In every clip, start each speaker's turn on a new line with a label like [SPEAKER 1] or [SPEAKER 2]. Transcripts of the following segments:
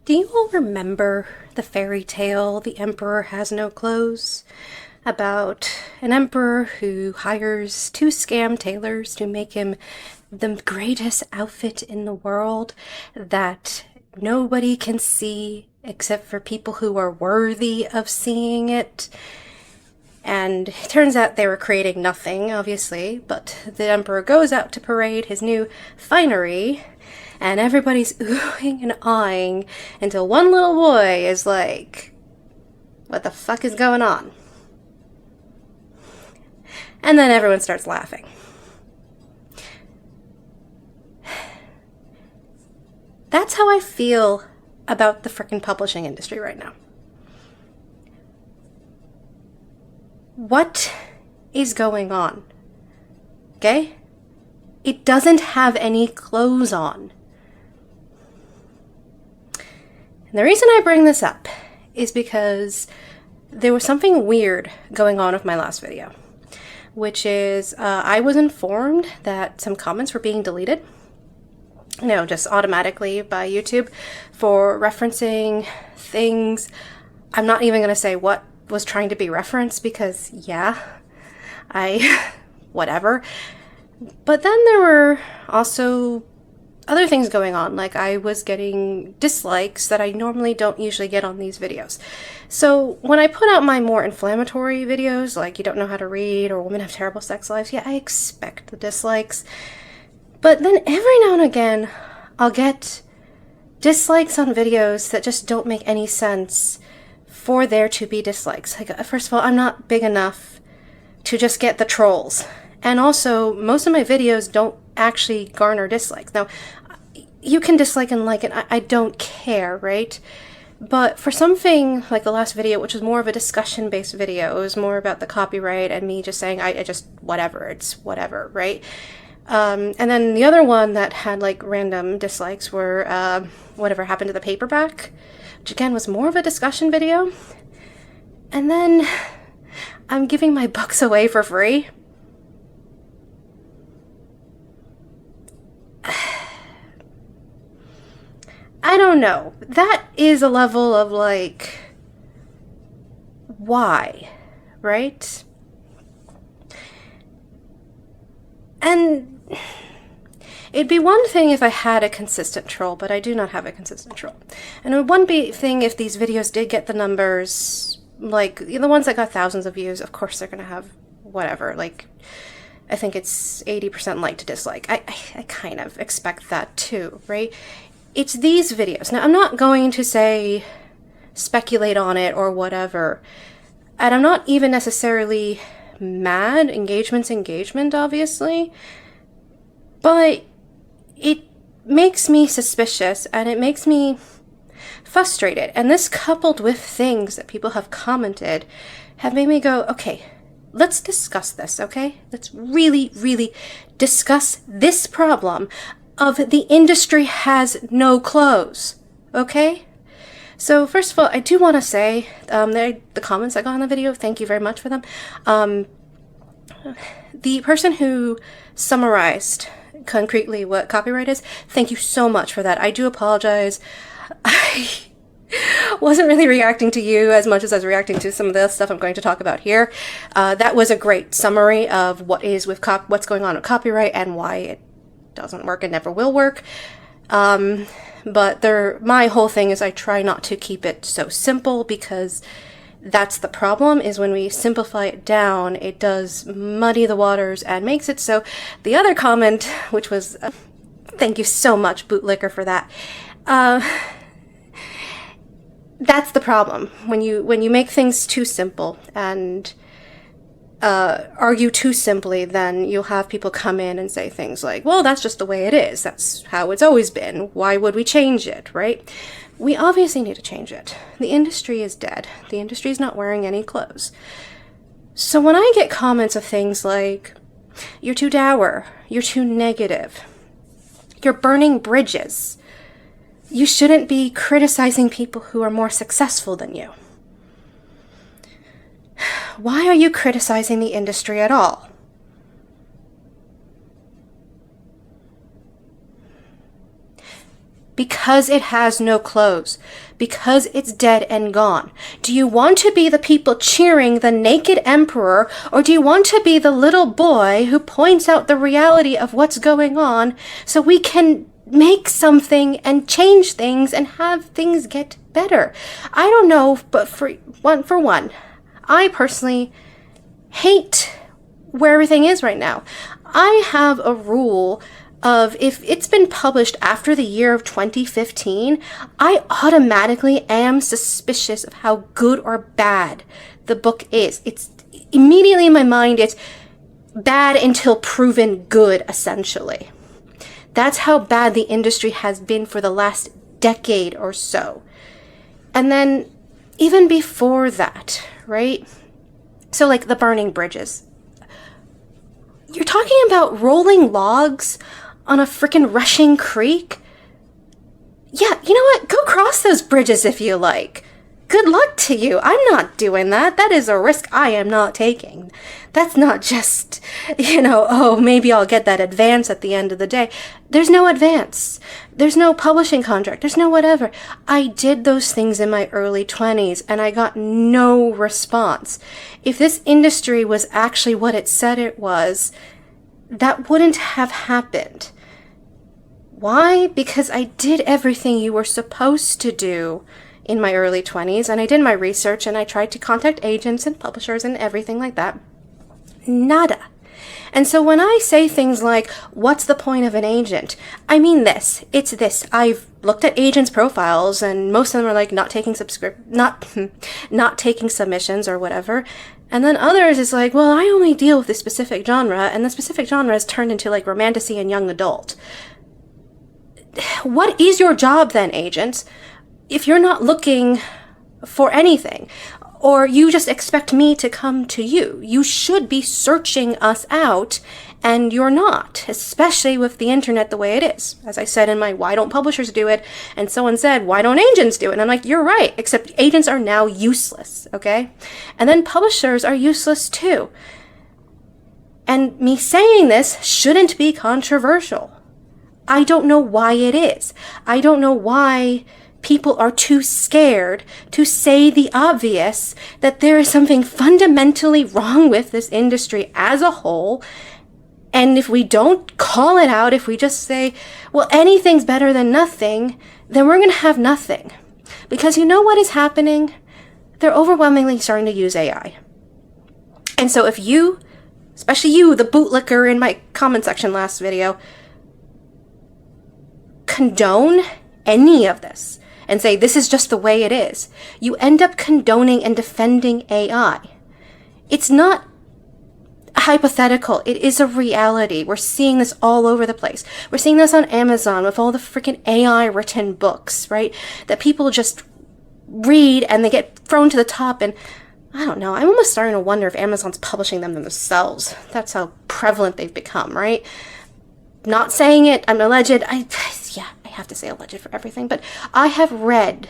[SPEAKER 1] Do you all remember the fairy tale, The Emperor Has No Clothes? About an emperor who hires two scam tailors to make him the greatest outfit in the world that nobody can see except for people who are worthy of seeing it. And it turns out they were creating nothing, obviously, but the emperor goes out to parade his new finery, and everybody's oohing and awing until one little boy is like, what the fuck is going on? And then everyone starts laughing. That's how I feel about the frickin' publishing industry right now. What is going on? Okay? It doesn't have any clothes on. And the reason I bring this up is because there was something weird going on with my last video, which is I was informed that some comments were being deleted, just automatically by YouTube for referencing things. I'm not even going to say what was trying to be referenced because, whatever. But then there were also other things going on, like I was getting dislikes that I normally don't usually get on these videos. So when I put out my more inflammatory videos, like you don't know how to read or women have terrible sex lives, I expect the dislikes. But then every now and again, I'll get dislikes on videos that just don't make any sense for there to be dislikes. Like, first of all, I'm not big enough to just get the trolls. And also, most of my videos don't actually garner dislikes. Now, you can dislike and like it, I don't care, right? But for something like the last video, which was more of a discussion-based video, it was more about the copyright and me just saying, I just, whatever, it's whatever, right? And then the other one that had like random dislikes were whatever happened to the paperback, which again was more of a discussion video. And then I'm giving my books away for free. I don't know. That is a level of like, why, right? And it'd be one thing if I had a consistent troll, but I do not have a consistent troll. And it would one thing if these videos did get the numbers, like the ones that got thousands of views, of course they're gonna have whatever, like I think it's 80% like to dislike. I kind of expect that too, right? It's these videos. Now, I'm not going to say speculate on it or whatever, and I'm not even necessarily mad. Engagement's engagement, obviously, but it makes me suspicious and it makes me frustrated. And this, coupled with things that people have commented, have made me go, okay, let's discuss this, okay? Let's really, really discuss this problem of the industry has no clothes, okay? So first of all, I do want to say, the comments I got on the video, thank you very much for them. The person who summarized concretely what copyright is, thank you so much for that. I do apologize. I wasn't really reacting to you as much as I was reacting to some of the stuff I'm going to talk about here. That was a great summary of what is with what's going on with copyright and why it doesn't work and never will work. But my whole thing is I try not to keep it so simple, because that's the problem, is when we simplify it down, it does muddy the waters and makes it so. The other comment, which was, thank you so much, Bootlicker, for that. That's the problem. When you make things too simple and argue too simply, then you'll have people come in and say things like, well, that's just the way it is. That's how it's always been. Why would we change it, right? We obviously need to change it. The industry is dead. The industry is not wearing any clothes. So when I get comments of things like, you're too dour, you're too negative, you're burning bridges, you shouldn't be criticizing people who are more successful than you. Why are you criticizing the industry at all? because it has no clothes, because it's dead and gone? Do you want to be the people cheering the naked emperor, or do you want to be the little boy who points out the reality of what's going on so we can make something and change things and have things get better? I don't know, but for one, I personally hate where everything is right now. I have a rule of, if it's been published after the year of 2015, I automatically am suspicious of how good or bad the book is. It's immediately in my mind, it's bad until proven good, essentially. That's how bad the industry has been for the last decade or so. And then even before that, right? So like the burning bridges. You're talking about rolling logs on a frickin' rushing creek? Yeah, you know what? Go cross those bridges if you like. Good luck to you. I'm not doing that. That is a risk I am not taking. That's not just, oh, maybe I'll get that advance at the end of the day. There's no advance. There's no publishing contract. There's no whatever. I did those things in my early 20s and I got no response. If this industry was actually what it said it was, that wouldn't have happened. Why? Because I did everything you were supposed to do in my early 20s, and I did my research, and I tried to contact agents and publishers and everything like that. Nada. And so when I say things like, what's the point of an agent? I mean this. It's this. I've looked at agents' profiles, and most of them are like not taking not taking submissions or whatever. And then others is like, well, I only deal with this specific genre, and the specific genre is turned into like romantasy and young adult. What is your job then, agents? If you're not looking for anything, or you just expect me to come to you, you should be searching us out, and you're not, especially with the internet the way it is. As I said in my why don't publishers do it, and someone said, why don't agents do it? And I'm like, you're right, except agents are now useless, okay? And then publishers are useless too. And me saying this shouldn't be controversial. I don't know why it is. I don't know why people are too scared to say the obvious, that there is something fundamentally wrong with this industry as a whole. And if we don't call it out, if we just say, well, anything's better than nothing, then we're going to have nothing. Because you know what is happening? They're overwhelmingly starting to use AI. And so if you, especially you, the bootlicker in my comment section last video, condone any of this, and say this is just the way it is, you end up condoning and defending AI. It's not hypothetical. It is a reality. We're seeing this all over the place. We're seeing this on Amazon with all the freaking AI written books, right? That people just read and they get thrown to the top, and I don't know. I'm almost starting to wonder if Amazon's publishing them themselves. That's how prevalent they've become, right? Not saying it, I'm alleged. I have to say alleged for everything, but I have read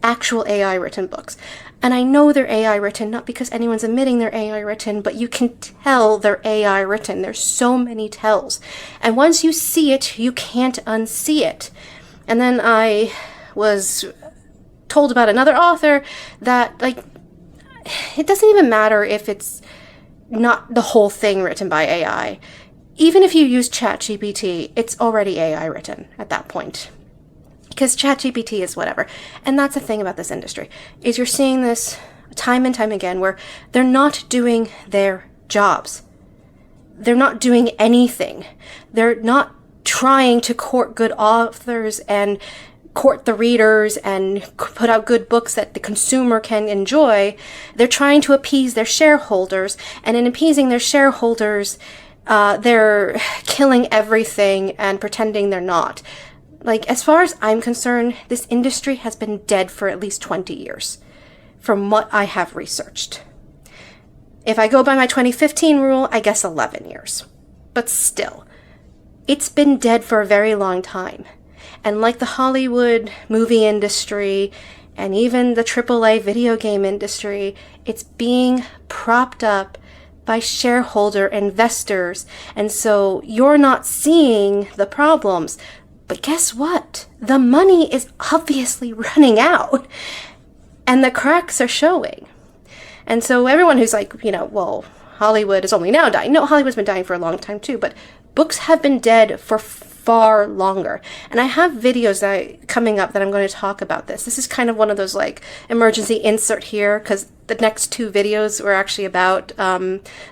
[SPEAKER 1] actual AI written books, and I know they're AI written, not because anyone's admitting they're AI written, but you can tell they're AI written. There's so many tells, and once you see it, you can't unsee it. And then I was told about another author that, like, it doesn't even matter if it's not the whole thing written by AI. Even if you use ChatGPT, it's already AI written at that point. Because ChatGPT is whatever. And that's the thing about this industry, is you're seeing this time and time again where they're not doing their jobs. They're not doing anything. They're not trying to court good authors and court the readers and put out good books that the consumer can enjoy. They're trying to appease their shareholders, and in appeasing their shareholders, they're killing everything and pretending they're not. Like, as far as I'm concerned, this industry has been dead for at least 20 years, from what I have researched. If I go by my 2015 rule, I guess 11 years. But still, it's been dead for a very long time. And like the Hollywood movie industry, and even the AAA video game industry, it's being propped up by shareholder investors. And so you're not seeing the problems. But guess what? The money is obviously running out, and the cracks are showing. And so everyone who's like, well, Hollywood is only now dying. No, Hollywood's been dying for a long time too, but books have been dead for far longer. And I have videos coming up that I'm going to talk about this. This is kind of one of those like emergency insert here, because the next 2 videos were actually about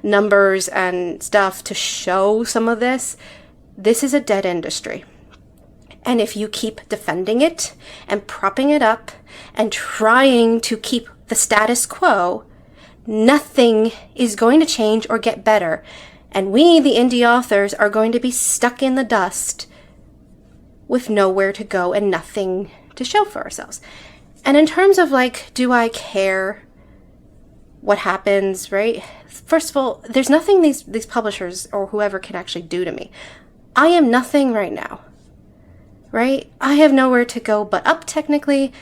[SPEAKER 1] numbers and stuff to show some of this. This is a dead industry. And if you keep defending it and propping it up and trying to keep the status quo, nothing is going to change or get better. And we, the indie authors, are going to be stuck in the dust with nowhere to go and nothing to show for ourselves. And in terms of like, do I care what happens, right? First of all, there's nothing these publishers or whoever can actually do to me. I am nothing right now, right? I have nowhere to go but up technically.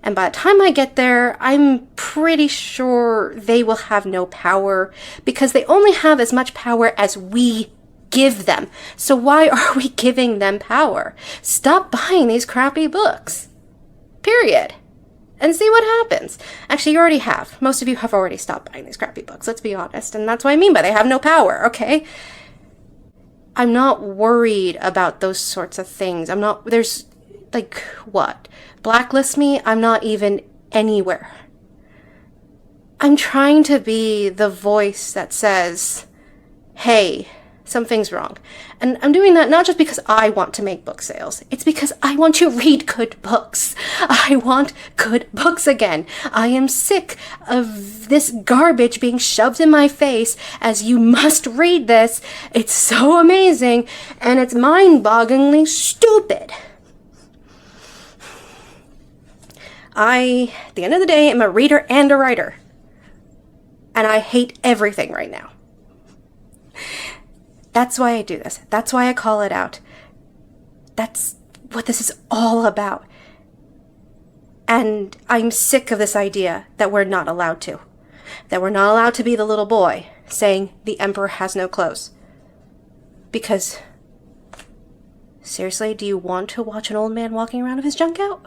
[SPEAKER 1] And by the time I get there, I'm pretty sure they will have no power, because they only have as much power as we give them. So why are we giving them power? Stop buying these crappy books. Period. And see what happens. Actually, you already have. Most of you have already stopped buying these crappy books, let's be honest. And that's what I mean by they have no power, okay? I'm not worried about those sorts of things. There's like, what? Blacklist me? I'm not even anywhere. I'm trying to be the voice that says, hey, something's wrong. And I'm doing that not just because I want to make book sales. It's because I want to read good books. I want good books again. I am sick of this garbage being shoved in my face as you must read this. It's so amazing, and it's mind-bogglingly stupid. At the end of the day, am a reader and a writer. And I hate everything right now. That's why I do this. That's why I call it out. That's what this is all about. And I'm sick of this idea that we're not allowed to. That we're not allowed to be the little boy saying the emperor has no clothes. Because, seriously, do you want to watch an old man walking around with his junk out?